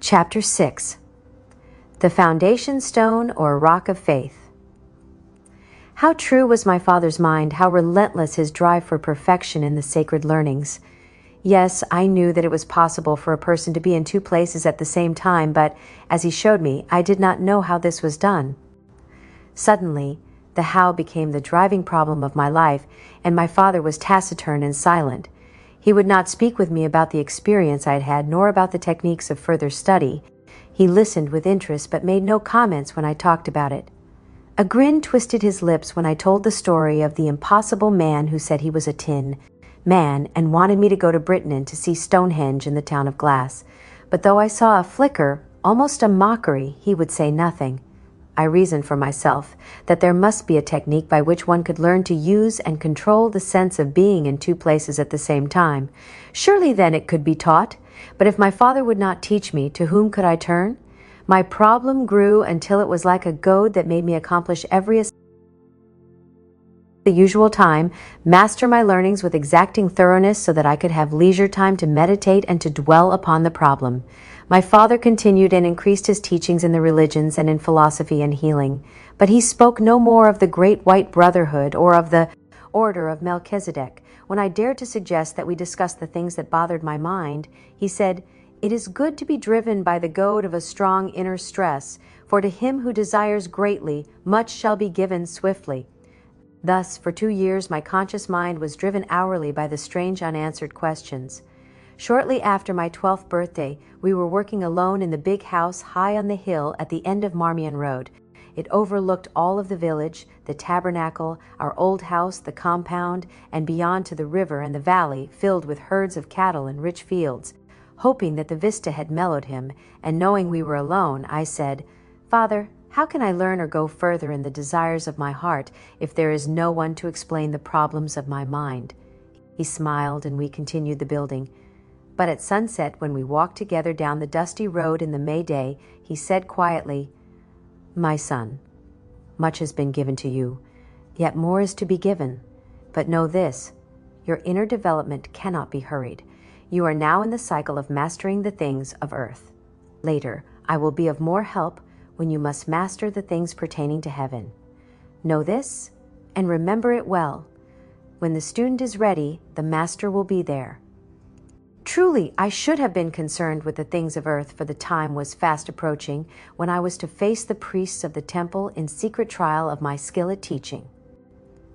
Chapter 6. The Foundation Stone or Rock of Faith. How true was my father's mind, how relentless his drive for perfection in the sacred learnings. Yes, I knew that it was possible for a person to be in two places at the same time, but, as he showed me, I did not know how this was done. Suddenly, the how became the driving problem of my life, and my father was taciturn and silent. He would not speak with me about the experience I had had, nor about the techniques of further study. He listened with interest, but made no comments when I talked about it. A grin twisted his lips when I told the story of the impossible man who said he was a tin man and wanted me to go to Britain to see Stonehenge in the town of glass. But though I saw a flicker, almost a mockery, he would say nothing. I reasoned for myself that there must be a technique by which one could learn to use and control the sense of being in two places at the same time. Surely then it could be taught. But if my father would not teach me, to whom could I turn? My problem grew until it was like a goad that made me accomplish the usual time, master my learnings with exacting thoroughness so that I could have leisure time to meditate and to dwell upon the problem. My father continued and increased his teachings in the religions and in philosophy and healing, but he spoke no more of the great white brotherhood or of the order of Melchizedek. When I dared to suggest that we discuss the things that bothered my mind, he said, "It is good to be driven by the goad of a strong inner stress, for to him who desires greatly, much shall be given swiftly." Thus, for 2 years, my conscious mind was driven hourly by the strange unanswered questions. Shortly after my 12th birthday, we were working alone in the big house high on the hill at the end of Marmion Road. It overlooked all of the village, the tabernacle, our old house, the compound, and beyond to the river and the valley filled with herds of cattle and rich fields. Hoping that the vista had mellowed him, and knowing we were alone, I said, "Father, how can I learn or go further in the desires of my heart if there is no one to explain the problems of my mind?" He smiled, and we continued the building. But at sunset, when we walked together down the dusty road in the May day, he said quietly, "My son, much has been given to you, yet more is to be given. But know this, your inner development cannot be hurried. You are now in the cycle of mastering the things of earth. Later, I will be of more help when you must master the things pertaining to heaven. Know this, and remember it well. When the student is ready, the master will be there." Truly, I should have been concerned with the things of earth, for the time was fast approaching when I was to face the priests of the temple in secret trial of my skill at teaching.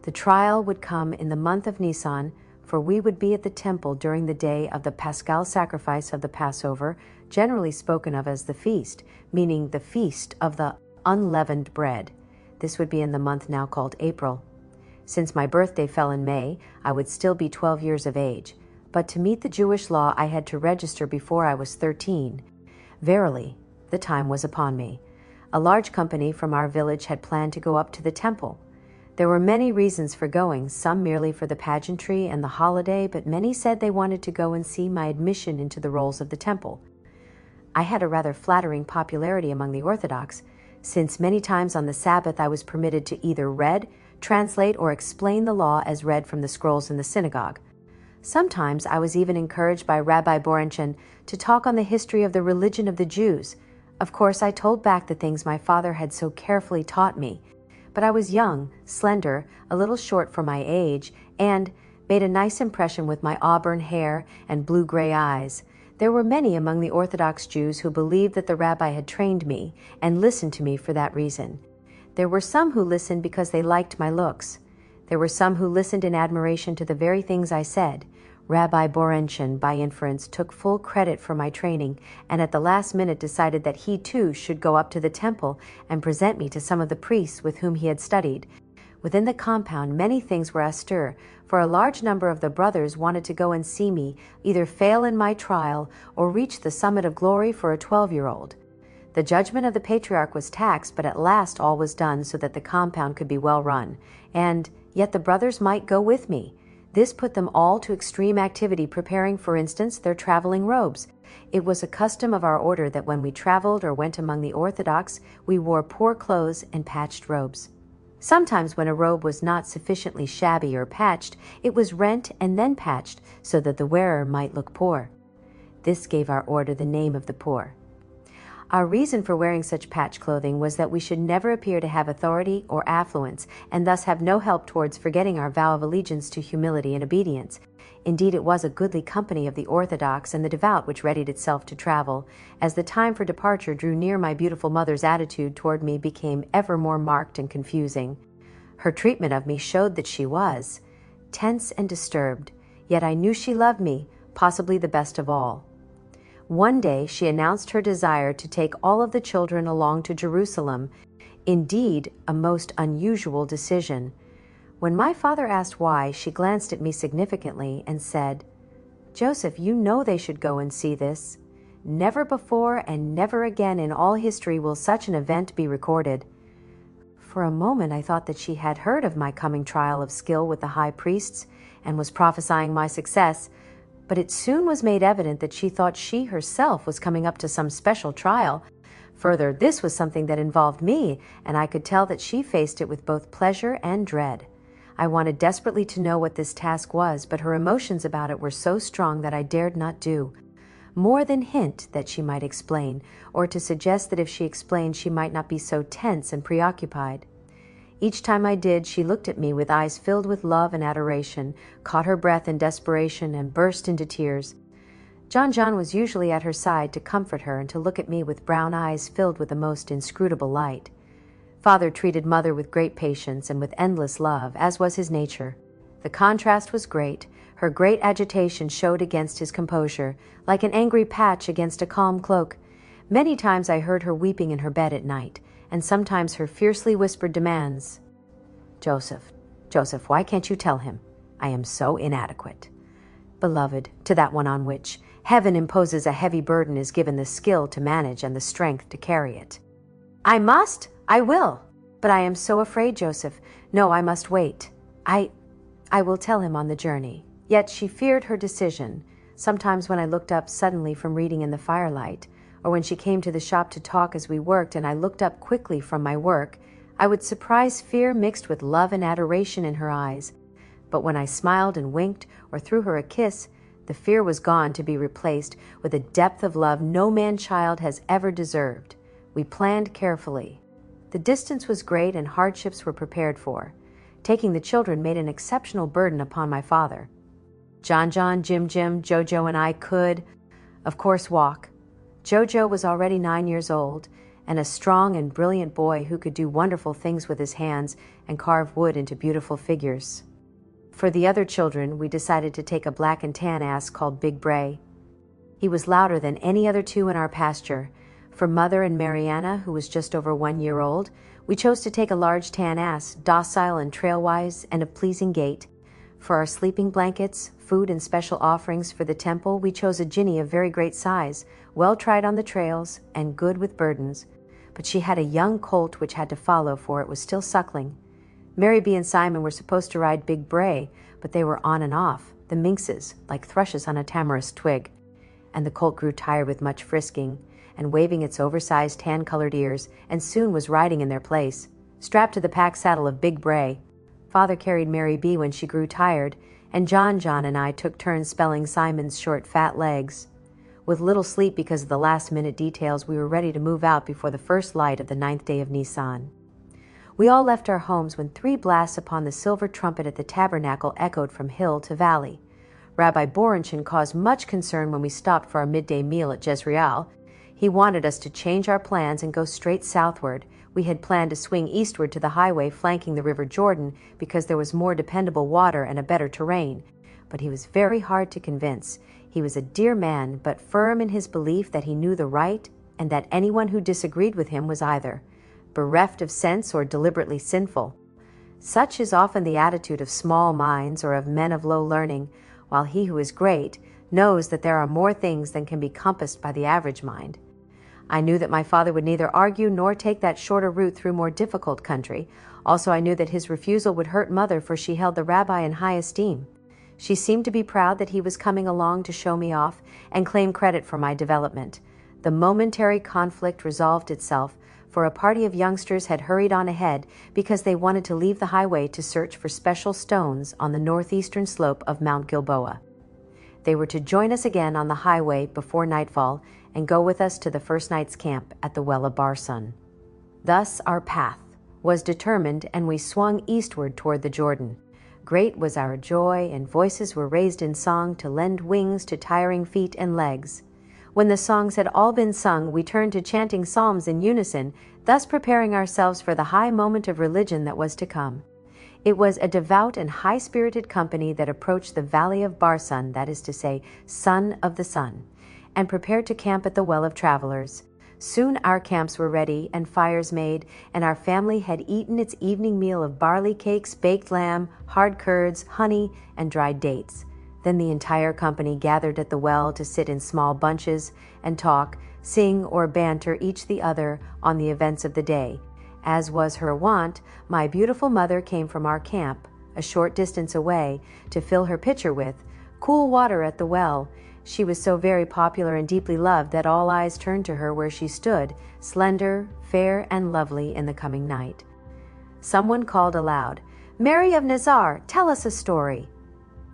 The trial would come in the month of Nisan, for we would be at the temple during the day of the Paschal sacrifice of the Passover, generally spoken of as the feast, meaning the feast of the unleavened bread. This would be in the month now called April. Since my birthday fell in May, I would still be 12 years of age. But to meet the Jewish law, I had to register before I was 13. Verily, the time was upon me. A large company from our village had planned to go up to the temple. There were many reasons for going, some merely for the pageantry and the holiday, but many said they wanted to go and see my admission into the rolls of the temple. I had a rather flattering popularity among the Orthodox, since many times on the Sabbath I was permitted to either read, translate, or explain the law as read from the scrolls in the synagogue. Sometimes I was even encouraged by Rabbi Borenchen to talk on the history of the religion of the Jews. Of course, I told back the things my father had so carefully taught me. But I was young, slender, a little short for my age, and made a nice impression with my auburn hair and blue-gray eyes. There were many among the Orthodox Jews who believed that the rabbi had trained me and listened to me for that reason. There were some who listened because they liked my looks. There were some who listened in admiration to the very things I said. Rabbi Borenchen, by inference, took full credit for my training, and at the last minute decided that he too should go up to the temple and present me to some of the priests with whom he had studied. Within the compound, many things were astir, for a large number of the brothers wanted to go and see me either fail in my trial or reach the summit of glory for a 12-year-old. The judgment of the patriarch was taxed, but at last all was done so that the compound could be well run, and yet the brothers might go with me. This put them all to extreme activity, preparing, for instance, their traveling robes. It was a custom of our order that when we traveled or went among the Orthodox, we wore poor clothes and patched robes. Sometimes when a robe was not sufficiently shabby or patched, it was rent and then patched so that the wearer might look poor. This gave our order the name of the poor. Our reason for wearing such patch clothing was that we should never appear to have authority or affluence, and thus have no help towards forgetting our vow of allegiance to humility and obedience. Indeed, it was a goodly company of the orthodox and the devout which readied itself to travel. As the time for departure drew near, my beautiful mother's attitude toward me became ever more marked and confusing. Her treatment of me showed that she was tense and disturbed, yet I knew she loved me, possibly the best of all. One day she announced her desire to take all of the children along to Jerusalem, indeed a most unusual decision. When my father asked why, she glanced at me significantly and said, "Joseph, you know they should go and see this. Never before and never again in all history will such an event be recorded." For a moment I thought that she had heard of my coming trial of skill with the high priests and was prophesying my success, but it soon was made evident that she thought she herself was coming up to some special trial. Further, this was something that involved me, and I could tell that she faced it with both pleasure and dread. I wanted desperately to know what this task was, but her emotions about it were so strong that I dared not do more than hint that she might explain, or to suggest that if she explained she might not be so tense and preoccupied. Each time I did, she looked at me with eyes filled with love and adoration, caught her breath in desperation, and burst into tears. John was usually at her side to comfort her and to look at me with brown eyes filled with the most inscrutable light. Father treated Mother with great patience and with endless love, as was his nature. The contrast was great. Her great agitation showed against his composure, like an angry patch against a calm cloak. Many times I heard her weeping in her bed at night, and sometimes her fiercely whispered demands. Joseph, why can't you tell him? I am so inadequate." Beloved, to that one on which heaven imposes a heavy burden is given the skill to manage and the strength to carry it. "I must, I will, but I am so afraid, Joseph. No, I must wait. I will tell him on the journey." Yet she feared her decision. Sometimes when I looked up suddenly from reading in the firelight, or when she came to the shop to talk as we worked and I looked up quickly from my work, I would surprise fear mixed with love and adoration in her eyes. But when I smiled and winked or threw her a kiss, the fear was gone to be replaced with a depth of love no man-child has ever deserved. We planned carefully. The distance was great and hardships were prepared for. Taking the children made an exceptional burden upon my father. John, Jim, Jojo, and I could, of course, walk. Jojo was already 9 years old, and a strong and brilliant boy who could do wonderful things with his hands and carve wood into beautiful figures. For the other children, we decided to take a black and tan ass called Big Bray. He was louder than any other two in our pasture. For Mother and Mariana, who was just over 1 year old, we chose to take a large tan ass, docile and trailwise and of pleasing gait. For our sleeping blankets, food, and special offerings for the temple, we chose a ginny of very great size, well tried on the trails, and good with burdens. But she had a young colt which had to follow, for it was still suckling. Mary B. and Simon were supposed to ride Big Bray, but they were on and off, the minxes, like thrushes on a tamarisk twig. And the colt grew tired with much frisking, and waving its oversized tan-colored ears, and soon was riding in their place, strapped to the pack saddle of Big Bray. Father carried Mary B. when she grew tired, and John and I took turns spelling Simon's short, fat legs. With little sleep because of the last-minute details, we were ready to move out before the first light of the 9th day of Nisan. We all left our homes when 3 blasts upon the silver trumpet at the tabernacle echoed from hill to valley. Rabbi Borenchin caused much concern when we stopped for our midday meal at Jezreel. He wanted us to change our plans and go straight southward. We had planned to swing eastward to the highway flanking the River Jordan because there was more dependable water and a better terrain. But he was very hard to convince. He was a dear man, but firm in his belief that he knew the right and that anyone who disagreed with him was either bereft of sense or deliberately sinful. Such is often the attitude of small minds or of men of low learning, while he who is great knows that there are more things than can be compassed by the average mind. I knew that my father would neither argue nor take that shorter route through more difficult country. Also, I knew that his refusal would hurt Mother, for she held the rabbi in high esteem. She seemed to be proud that he was coming along to show me off and claim credit for my development. The momentary conflict resolved itself, for a party of youngsters had hurried on ahead because they wanted to leave the highway to search for special stones on the northeastern slope of Mount Gilboa. They were to join us again on the highway before nightfall, and go with us to the first night's camp at the well of Barsun." Thus our path was determined, and we swung eastward toward the Jordan. Great was our joy, and voices were raised in song to lend wings to tiring feet and legs. When the songs had all been sung, we turned to chanting psalms in unison, thus preparing ourselves for the high moment of religion that was to come. It was a devout and high-spirited company that approached the valley of Barsun, that is to say, Son of the Sun, and prepared to camp at the Well of Travelers. Soon our camps were ready and fires made, and our family had eaten its evening meal of barley cakes, baked lamb, hard curds, honey, and dried dates. Then the entire company gathered at the well to sit in small bunches and talk, sing, or banter each the other on the events of the day. As was her wont, my beautiful mother came from our camp, a short distance away, to fill her pitcher with cool water at the well. She was so very popular and deeply loved that all eyes turned to her where she stood, slender, fair, and lovely in the coming night. Someone called aloud, "Mary of Nazar, tell us a story."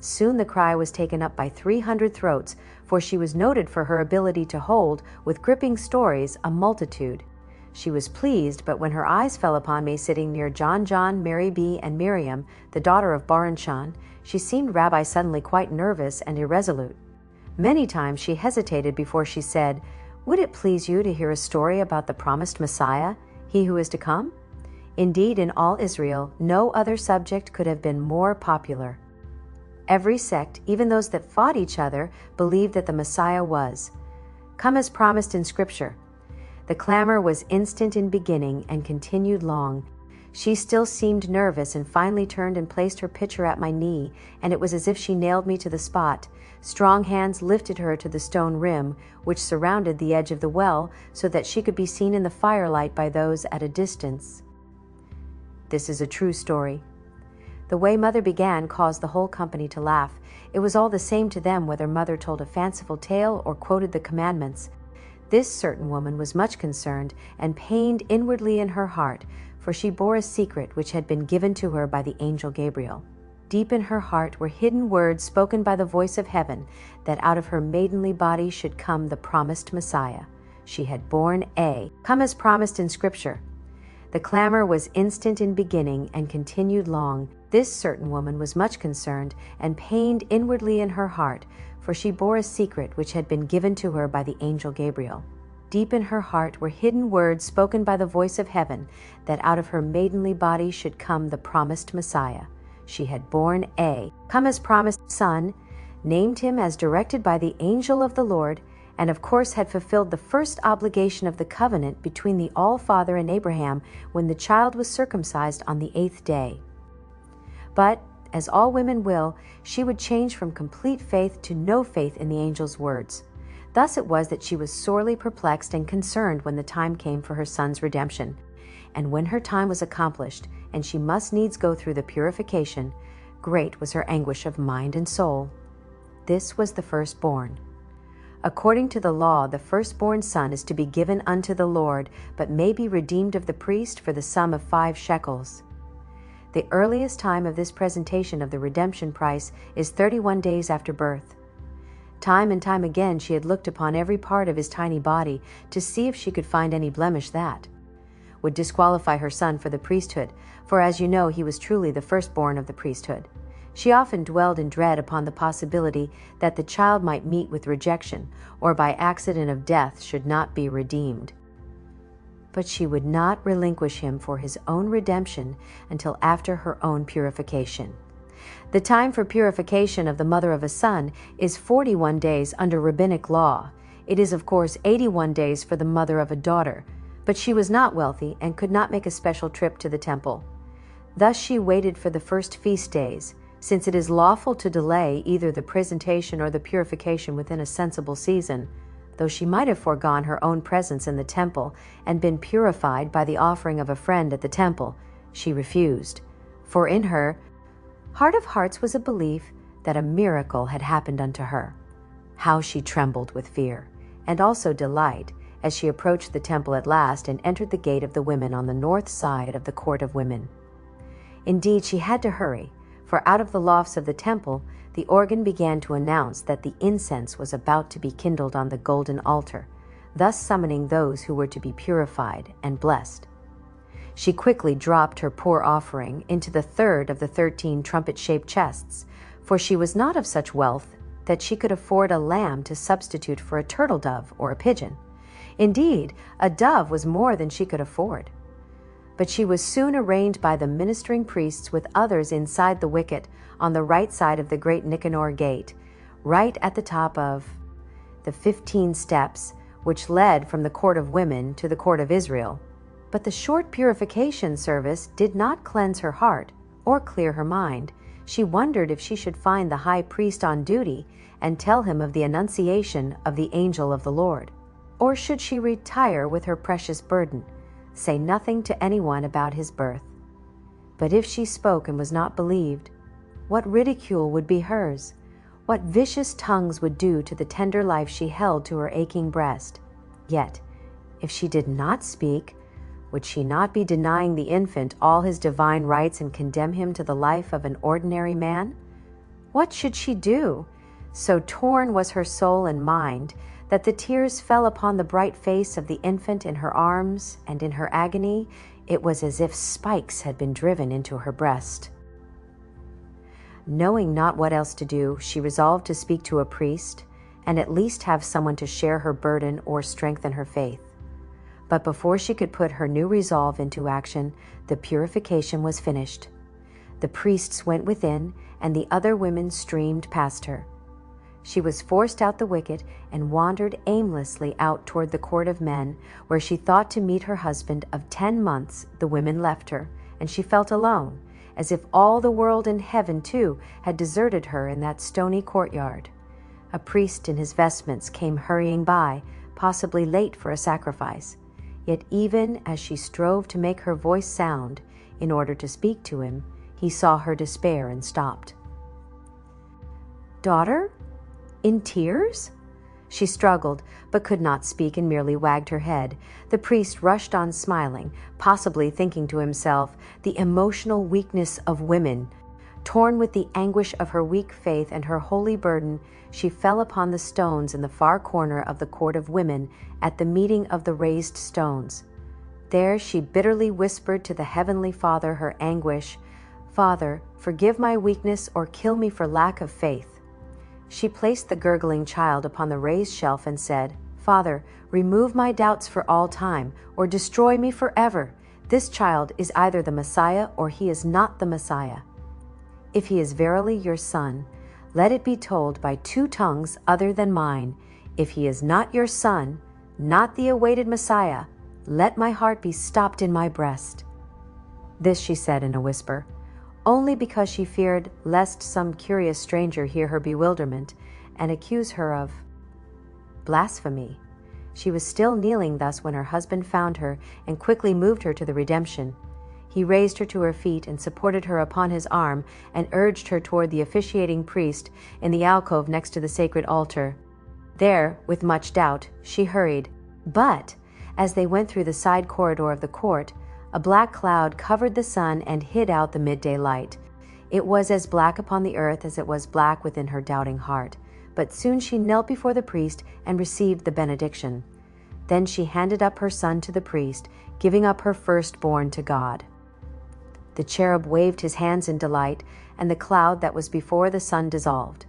Soon the cry was taken up by 300 throats, for she was noted for her ability to hold, with gripping stories, a multitude. She was pleased, but when her eyes fell upon me sitting near John, Mary B., and Miriam, the daughter of Baranshan, she seemed Rabbi suddenly quite nervous and irresolute. Many times she hesitated before she said, "Would it please you to hear a story about the promised Messiah, he who is to come?" Indeed, in all Israel, no other subject could have been more popular. Every sect, even those that fought each other, believed that the Messiah was come as promised in Scripture. The clamor was instant in beginning and continued long. She still seemed nervous and finally turned and placed her pitcher at my knee, and it was as if she nailed me to the spot. Strong hands lifted her to the stone rim, which surrounded the edge of the well, so that she could be seen in the firelight by those at a distance. This is a true story. The way Mother began caused the whole company to laugh. It was all the same to them whether Mother told a fanciful tale or quoted the commandments. This certain woman was much concerned and pained inwardly in her heart, for she bore a secret which had been given to her by the angel Gabriel. Deep in her heart were hidden words spoken by the voice of heaven, that out of her maidenly body should come the promised Messiah. She had borne come as promised in Scripture. The clamor was instant in beginning and continued long. This certain woman was much concerned and pained inwardly in her heart, for she bore a secret which had been given to her by the angel Gabriel. Deep in her heart were hidden words spoken by the voice of heaven, that out of her maidenly body should come the promised Messiah. She had borne come as promised Son, named him as directed by the angel of the Lord, and of course had fulfilled the first obligation of the covenant between the All-Father and Abraham when the child was circumcised on the 8th day. But, as all women will, she would change from complete faith to no faith in the angel's words. Thus it was that she was sorely perplexed and concerned when the time came for her son's redemption. And when her time was accomplished, and she must needs go through the purification, great was her anguish of mind and soul. This was the firstborn. According to the law, the firstborn son is to be given unto the Lord, but may be redeemed of the priest for the sum of 5 shekels. The earliest time of this presentation of the redemption price is 31 days after birth. Time and time again she had looked upon every part of his tiny body to see if she could find any blemish that would disqualify her son for the priesthood, for as you know, he was truly the firstborn of the priesthood. She often dwelled in dread upon the possibility that the child might meet with rejection, or by accident of death should not be redeemed. But she would not relinquish him for his own redemption until after her own purification. The time for purification of the mother of a son is 41 days under rabbinic law. It is, of course, 81 days for the mother of a daughter, but she was not wealthy and could not make a special trip to the temple. Thus she waited for the first feast days, since it is lawful to delay either the presentation or the purification within a sensible season, though she might have foregone her own presence in the temple and been purified by the offering of a friend at the temple. She refused, for in her heart of hearts was a belief that a miracle had happened unto her. How she trembled with fear, and also delight, as she approached the temple at last and entered the gate of the women on the north side of the court of women. Indeed, she had to hurry, for out of the lofts of the temple the organ began to announce that the incense was about to be kindled on the golden altar, thus summoning those who were to be purified and blessed. She quickly dropped her poor offering into the third of the 13 trumpet-shaped chests, for she was not of such wealth that she could afford a lamb to substitute for a turtle dove or a pigeon. Indeed, a dove was more than she could afford. But she was soon arraigned by the ministering priests with others inside the wicket on the right side of the great Nicanor gate, right at the top of the 15 steps which led from the court of women to the court of Israel. But the short purification service did not cleanse her heart or clear her mind. She wondered if she should find the high priest on duty and tell him of the annunciation of the angel of the Lord. Or should she retire with her precious burden, say nothing to anyone about his birth? But if she spoke and was not believed, what ridicule would be hers? What vicious tongues would do to the tender life she held to her aching breast? Yet, if she did not speak, would she not be denying the infant all his divine rights and condemn him to the life of an ordinary man? What should she do? So torn was her soul and mind that the tears fell upon the bright face of the infant in her arms, and in her agony it was as if spikes had been driven into her breast. Knowing not what else to do, she resolved to speak to a priest, and at least have someone to share her burden or strengthen her faith. But before she could put her new resolve into action, the purification was finished. The priests went within, and the other women streamed past her. She was forced out the wicket and wandered aimlessly out toward the court of men, where she thought to meet her husband of 10 months. The women left her, and she felt alone, as if all the world in heaven too had deserted her in that stony courtyard. A priest in his vestments came hurrying by, possibly late for a sacrifice. Yet even as she strove to make her voice sound in order to speak to him, he saw her despair and stopped. "Daughter? In tears?" She struggled, but could not speak, and merely wagged her head. The priest rushed on smiling, possibly thinking to himself, the emotional weakness of women. Torn with the anguish of her weak faith and her holy burden, she fell upon the stones in the far corner of the court of women at the meeting of the raised stones. There she bitterly whispered to the Heavenly Father her anguish, "Father, forgive my weakness or kill me for lack of faith." She placed the gurgling child upon the raised shelf and said, "Father, remove my doubts for all time, or destroy me forever. This child is either the Messiah or he is not the Messiah. If he is verily your son, let it be told by 2 tongues other than mine. If he is not your son, not the awaited Messiah, let my heart be stopped in my breast." This she said in a whisper, only because she feared lest some curious stranger hear her bewilderment and accuse her of blasphemy. She was still kneeling thus when her husband found her and quickly moved her to the redemption. He raised her to her feet and supported her upon his arm and urged her toward the officiating priest in the alcove next to the sacred altar. There, with much doubt, she hurried. But, as they went through the side corridor of the court, a black cloud covered the sun and hid out the midday light. It was as black upon the earth as it was black within her doubting heart. But soon she knelt before the priest and received the benediction. Then she handed up her son to the priest, giving up her firstborn to God. The cherub waved his hands in delight, and the cloud that was before the sun dissolved.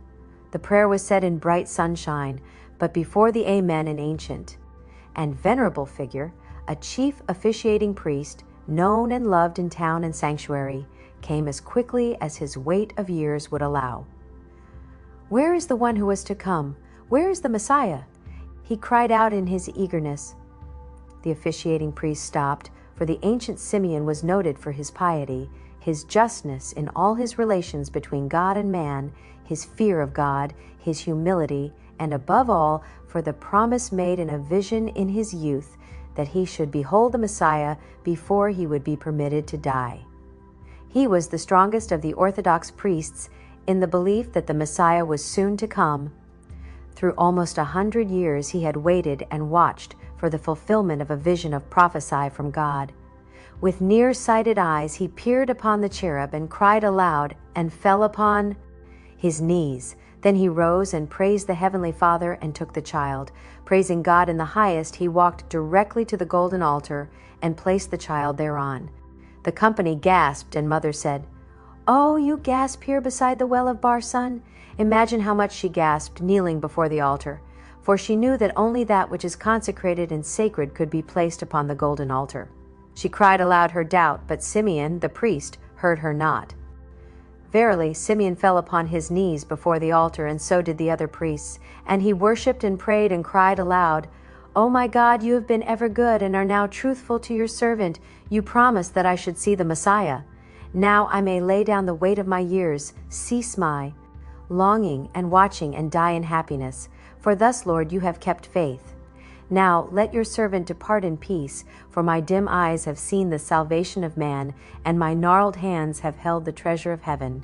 The prayer was said in bright sunshine, but before the Amen an ancient and venerable figure, a chief officiating priest, known and loved in town and sanctuary, came as quickly as his weight of years would allow. "Where is the one who was to come? Where is the Messiah?" he cried out in his eagerness. The officiating priest stopped, for the ancient Simeon was noted for his piety, his justness in all his relations between God and man, his fear of God, his humility, and above all, for the promise made in a vision in his youth that he should behold the Messiah before he would be permitted to die. He was the strongest of the Orthodox priests in the belief that the Messiah was soon to come. Through almost 100 years he had waited and watched for the fulfillment of a vision of prophecy from God. With near-sighted eyes he peered upon the cherub and cried aloud and fell upon his knees. Then he rose and praised the Heavenly Father and took the child. Praising God in the highest, he walked directly to the golden altar and placed the child thereon. The company gasped, and Mother said, "Oh, you gasp here beside the well of Barsun?" Imagine how much she gasped, kneeling before the altar, for she knew that only that which is consecrated and sacred could be placed upon the golden altar. She cried aloud her doubt, but Simeon, the priest, heard her not. Verily, Simeon fell upon his knees before the altar, and so did the other priests. And he worshipped and prayed and cried aloud, "O my God, you have been ever good and are now truthful to your servant. You promised that I should see the Messiah. Now I may lay down the weight of my years, cease my longing and watching, and die in happiness. For thus, Lord, you have kept faith. Now let your servant depart in peace, for my dim eyes have seen the salvation of man, and my gnarled hands have held the treasure of heaven.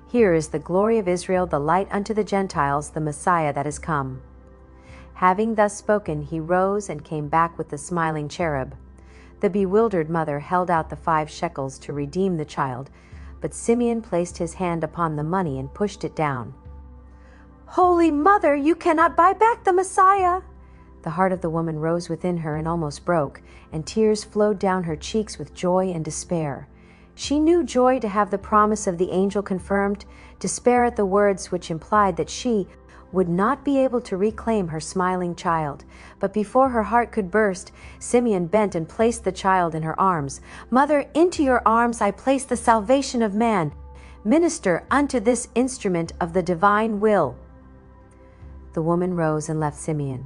Here is the glory of Israel, the light unto the Gentiles, the Messiah that is come." Having thus spoken, he rose and came back with the smiling cherub. The bewildered mother held out the 5 shekels to redeem the child, but Simeon placed his hand upon the money and pushed it down. "Holy Mother, you cannot buy back the Messiah!" The heart of the woman rose within her and almost broke, and tears flowed down her cheeks with joy and despair. She knew joy to have the promise of the angel confirmed, despair at the words which implied that she would not be able to reclaim her smiling child. But before her heart could burst, Simeon bent and placed the child in her arms. "Mother, into your arms I place the salvation of man. Minister unto this instrument of the divine will." The woman rose and left Simeon.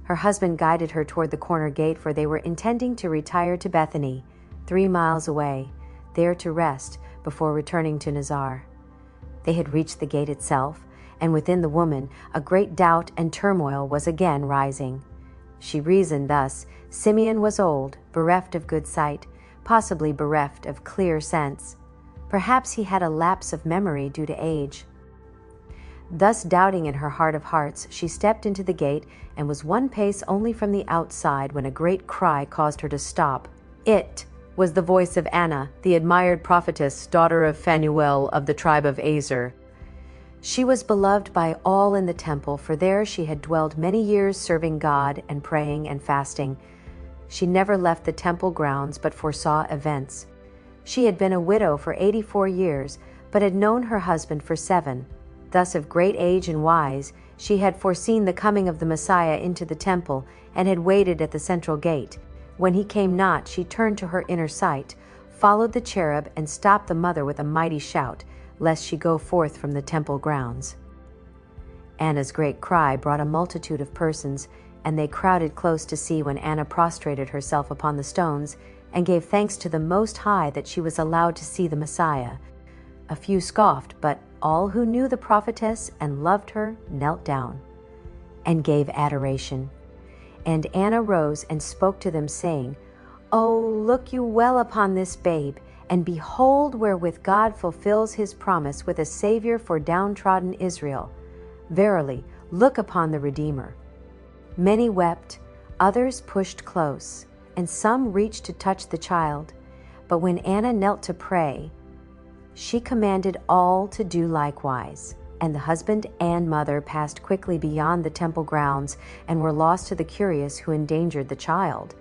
Her husband guided her toward the corner gate, for they were intending to retire to Bethany, 3 miles away, there to rest before returning to Nazar. They had reached the gate itself, and within the woman a great doubt and turmoil was again rising. She reasoned thus: Simeon was old, bereft of good sight, possibly bereft of clear sense. Perhaps he had a lapse of memory due to age. Thus doubting in her heart of hearts, she stepped into the gate and was 1 pace only from the outside when a great cry caused her to stop. It was the voice of Anna, the admired prophetess, daughter of Phanuel of the tribe of Aser. She was beloved by all in the temple, for there she had dwelled many years serving God and praying and fasting. She never left the temple grounds but foresaw events. She had been a widow for 84 years, but had known her husband for 7. Thus of great age and wise, she had foreseen the coming of the Messiah into the temple, and had waited at the central gate. When he came not, she turned to her inner sight, followed the cherub, and stopped the mother with a mighty shout, lest she go forth from the temple grounds. Anna's great cry brought a multitude of persons, and they crowded close to see when Anna prostrated herself upon the stones, and gave thanks to the Most High that she was allowed to see the Messiah. A few scoffed, but all who knew the prophetess and loved her knelt down and gave adoration. And Anna rose and spoke to them, saying, "O look you well upon this babe, and behold wherewith God fulfills his promise with a Savior for downtrodden Israel. Verily, look upon the Redeemer." Many wept, others pushed close, and some reached to touch the child. But when Anna knelt to pray, she commanded all to do likewise, and the husband and mother passed quickly beyond the temple grounds and were lost to the curious who endangered the child.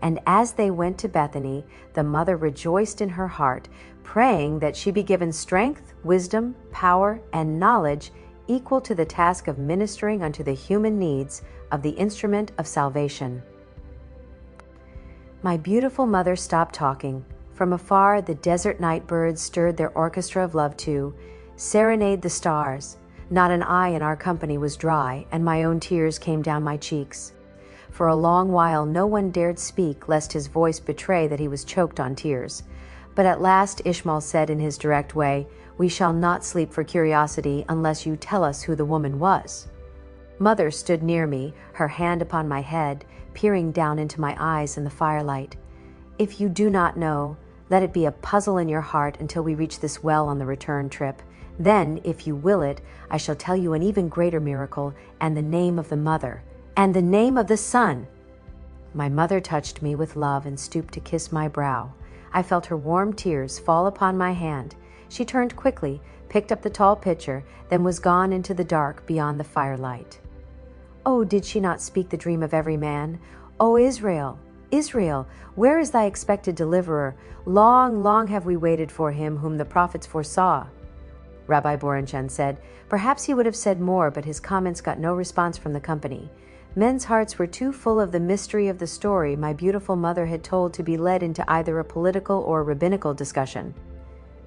And as they went to Bethany, the mother rejoiced in her heart, praying that she be given strength, wisdom, power, and knowledge equal to the task of ministering unto the human needs of the instrument of salvation. My beautiful mother stopped talking. From afar, the desert night birds stirred their orchestra of love to serenade the stars. Not an eye in our company was dry, and my own tears came down my cheeks. For a long while no one dared speak, lest his voice betray that he was choked on tears. But at last Ishmael said in his direct way, "We shall not sleep for curiosity unless you tell us who the woman was." Mother stood near me, her hand upon my head, peering down into my eyes in the firelight. "If you do not know, let it be a puzzle in your heart until we reach this well on the return trip. Then, if you will it, I shall tell you an even greater miracle, and the name of the mother, and the name of the son." My mother touched me with love and stooped to kiss my brow. I felt her warm tears fall upon my hand. She turned quickly, picked up the tall pitcher, then was gone into the dark beyond the firelight. Oh, did she not speak the dream of every man? O Israel, Israel, where is thy expected deliverer? Long, long have we waited for him whom the prophets foresaw. Rabbi Borenchen said, perhaps he would have said more, but his comments got no response from the company. Men's hearts were too full of the mystery of the story my beautiful mother had told to be led into either a political or rabbinical discussion.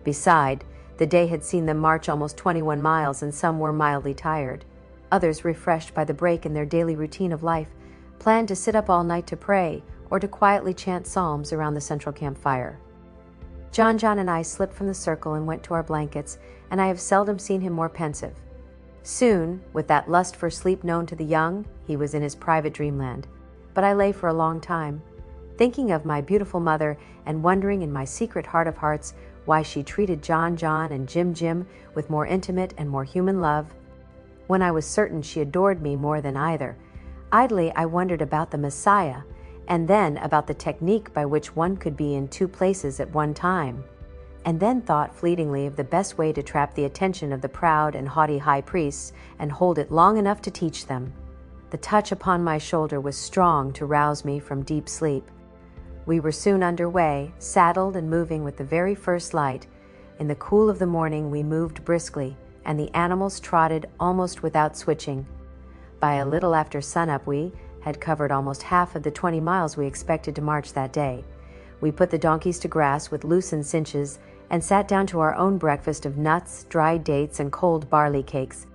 Beside, the day had seen them march almost 21 miles, and some were mildly tired. Others, refreshed by the break in their daily routine of life, planned to sit up all night to pray or to quietly chant psalms around the central campfire. John and I slipped from the circle and went to our blankets, and I have seldom seen him more pensive. Soon, with that lust for sleep known to the young, he was in his private dreamland. But I lay for a long time, thinking of my beautiful mother and wondering in my secret heart of hearts why she treated John and Jim with more intimate and more human love, when I was certain she adored me more than either. Idly I wondered about the Messiah, and then about the technique by which one could be in two places at one time, and then thought fleetingly of the best way to trap the attention of the proud and haughty high priests and hold it long enough to teach them. The touch upon my shoulder was strong to rouse me from deep sleep. We were soon underway, saddled and moving with the very first light. In the cool of the morning we moved briskly, and the animals trotted almost without switching. By a little after sunup we had covered almost half of the 20 miles we expected to march that day. We put the donkeys to grass with loosened cinches and sat down to our own breakfast of nuts, dried dates, and cold barley cakes.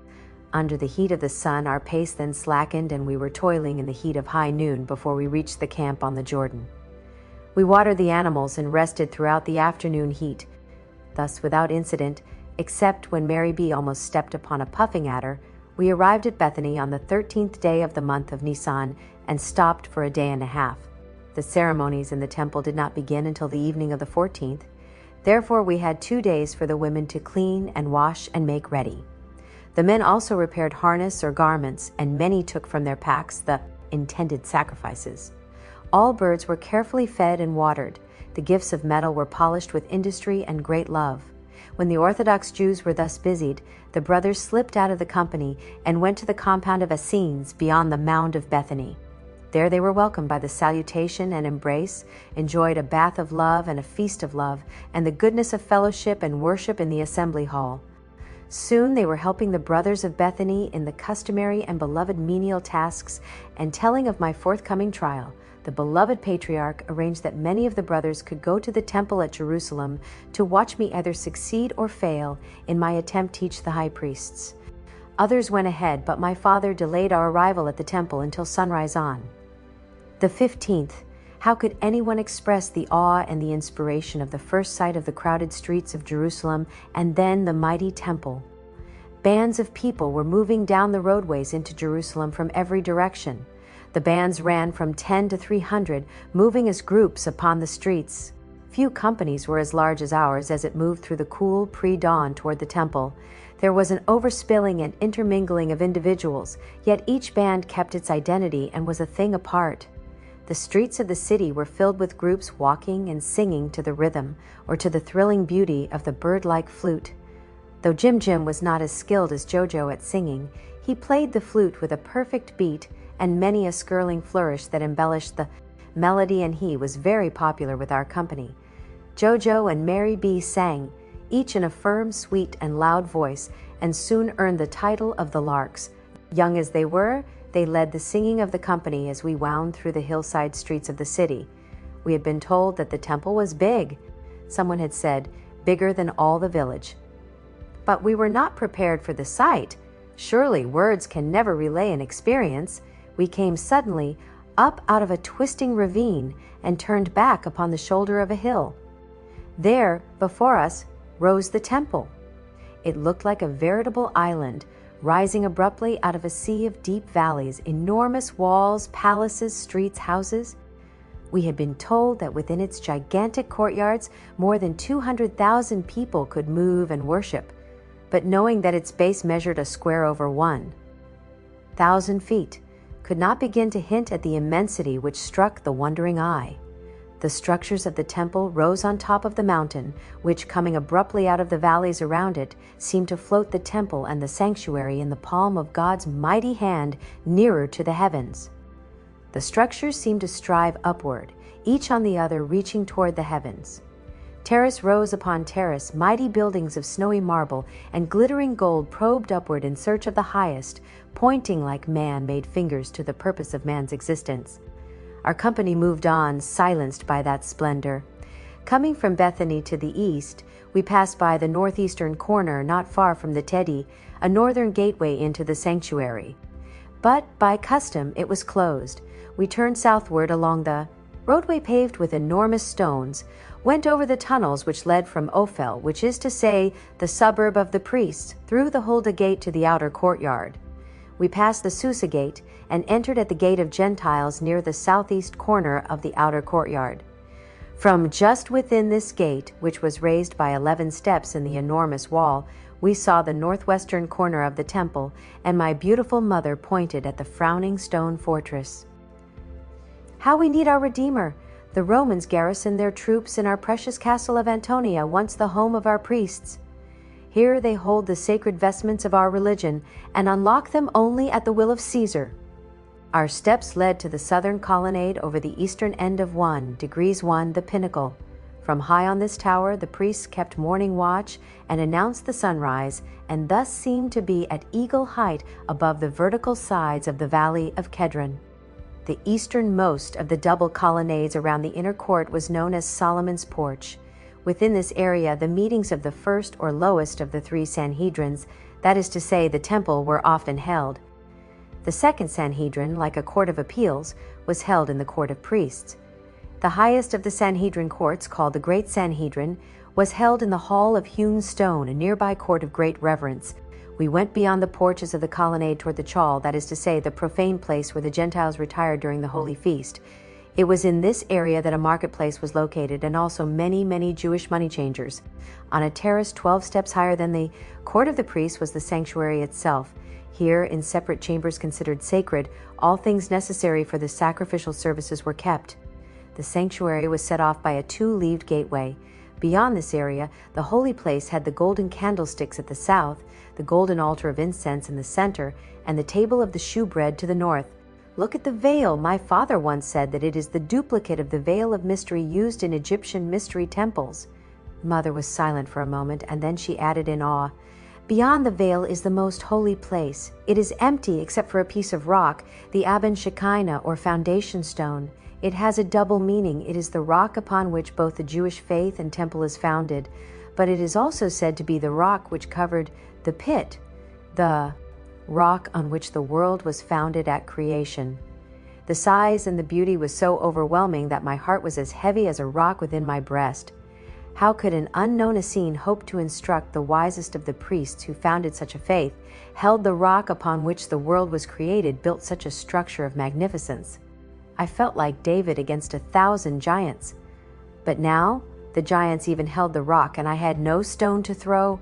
Under the heat of the sun, our pace then slackened, and we were toiling in the heat of high noon before we reached the camp on the Jordan. We watered the animals and rested throughout the afternoon heat. Thus, without incident, except when Mary B. almost stepped upon a puffing adder, we arrived at Bethany on the 13th day of the month of Nisan and stopped for a day and a half. The ceremonies in the temple did not begin until the evening of the 14th. Therefore, we had 2 days for the women to clean and wash and make ready. The men also repaired harness or garments, and many took from their packs the intended sacrifices. All birds were carefully fed and watered. The gifts of metal were polished with industry and great love. When the Orthodox Jews were thus busied, the brothers slipped out of the company and went to the compound of Essenes beyond the mound of Bethany. There they were welcomed by the salutation and embrace, enjoyed a bath of love and a feast of love, and the goodness of fellowship and worship in the assembly hall. Soon they were helping the brothers of Bethany in the customary and beloved menial tasks, and telling of my forthcoming trial. The beloved patriarch arranged that many of the brothers could go to the temple at Jerusalem to watch me either succeed or fail in my attempt to teach the high priests. Others went ahead, but my father delayed our arrival at the temple until sunrise on the 15th. How could anyone express the awe and the inspiration of the first sight of the crowded streets of Jerusalem and then the mighty temple? Bands of people were moving down the roadways into Jerusalem from every direction. The bands ran from 10 to 300, moving as groups upon the streets. Few companies were as large as ours as it moved through the cool pre-dawn toward the temple. There was an overspilling and intermingling of individuals, yet each band kept its identity and was a thing apart. The streets of the city were filled with groups walking and singing to the rhythm or to the thrilling beauty of the bird-like flute. Though Jim was not as skilled as Jojo at singing, he played the flute with a perfect beat and many a skirling flourish that embellished the melody, and he was very popular with our company. Jojo and Mary B. sang, each in a firm, sweet, and loud voice, and soon earned the title of the Larks. Young as they were, they led the singing of the company as we wound through the hillside streets of the city. We had been told that the temple was big. Someone had said, bigger than all the village. But we were not prepared for the sight. Surely words can never relay an experience. We came suddenly up out of a twisting ravine and turned back upon the shoulder of a hill. There, before us, rose the temple. It looked like a veritable island, rising abruptly out of a sea of deep valleys, enormous walls, palaces, streets, houses. We had been told that within its gigantic courtyards, more than 200,000 people could move and worship, but knowing that its base measured a square over 1,000 feet, could not begin to hint at the immensity which struck the wondering eye. The structures of the temple rose on top of the mountain, which, coming abruptly out of the valleys around it, seemed to float the temple and the sanctuary in the palm of God's mighty hand nearer to the heavens. The structures seemed to strive upward, each on the other reaching toward the heavens. Terrace rose upon terrace, mighty buildings of snowy marble and glittering gold probed upward in search of the highest, pointing like man-made fingers to the purpose of man's existence. Our company moved on, silenced by that splendor. Coming from Bethany to the east, we passed by the northeastern corner not far from the Teddy, a northern gateway into the sanctuary. But by custom it was closed. We turned southward along the roadway paved with enormous stones, went over the tunnels which led from Ophel, which is to say, the suburb of the priests, through the Huldah gate to the outer courtyard. We passed the Susa gate and entered at the gate of Gentiles near the southeast corner of the outer courtyard. From just within this gate, which was raised by 11 steps in the enormous wall, we saw the northwestern corner of the temple, and my beautiful mother pointed at the frowning stone fortress. How we need our Redeemer! The Romans garrisoned their troops in our precious castle of Antonia, once the home of our priests. Here they hold the sacred vestments of our religion and unlock them only at the will of Caesar. Our steps led to the southern colonnade over the eastern end of 1°1, the pinnacle. From high on this tower the priests kept morning watch and announced the sunrise, and thus seemed to be at eagle height above the vertical sides of the valley of Kedron. The easternmost of the double colonnades around the inner court was known as Solomon's Porch. Within this area, the meetings of the first or lowest of the 3 Sanhedrins, that is to say, the temple, were often held. The second Sanhedrin, like a court of appeals, was held in the court of priests. The highest of the Sanhedrin courts, called the Great Sanhedrin, was held in the hall of hewn stone, a nearby court of great reverence. We went beyond the porches of the colonnade toward the chal, that is to say, the profane place where the Gentiles retired during the Holy Feast. It was in this area that a marketplace was located, and also many Jewish money changers. On a terrace 12 steps higher than the court of the priests was the sanctuary itself. Here, in separate chambers considered sacred, all things necessary for the sacrificial services were kept. The sanctuary was set off by a 2-leaved gateway. Beyond this area, the holy place had the golden candlesticks at the south, the golden altar of incense in the center, and the table of the shewbread to the north. Look at the veil. My father once said that it is the duplicate of the veil of mystery used in Egyptian mystery temples. Mother was silent for a moment, and then she added in awe, "Beyond the veil is the most holy place. It is empty except for a piece of rock, the Aben Shekinah, or foundation stone. It has a double meaning. It is the rock upon which both the Jewish faith and temple is founded, but it is also said to be the rock which covered the pit, the rock on which the world was founded at creation." The size and the beauty was so overwhelming that my heart was as heavy as a rock within my breast. How could an unknown Essene hope to instruct the wisest of the priests who founded such a faith, held the rock upon which the world was created, built such a structure of magnificence? I felt like David against 1,000 giants. But now the giants even held the rock, and I had no stone to throw.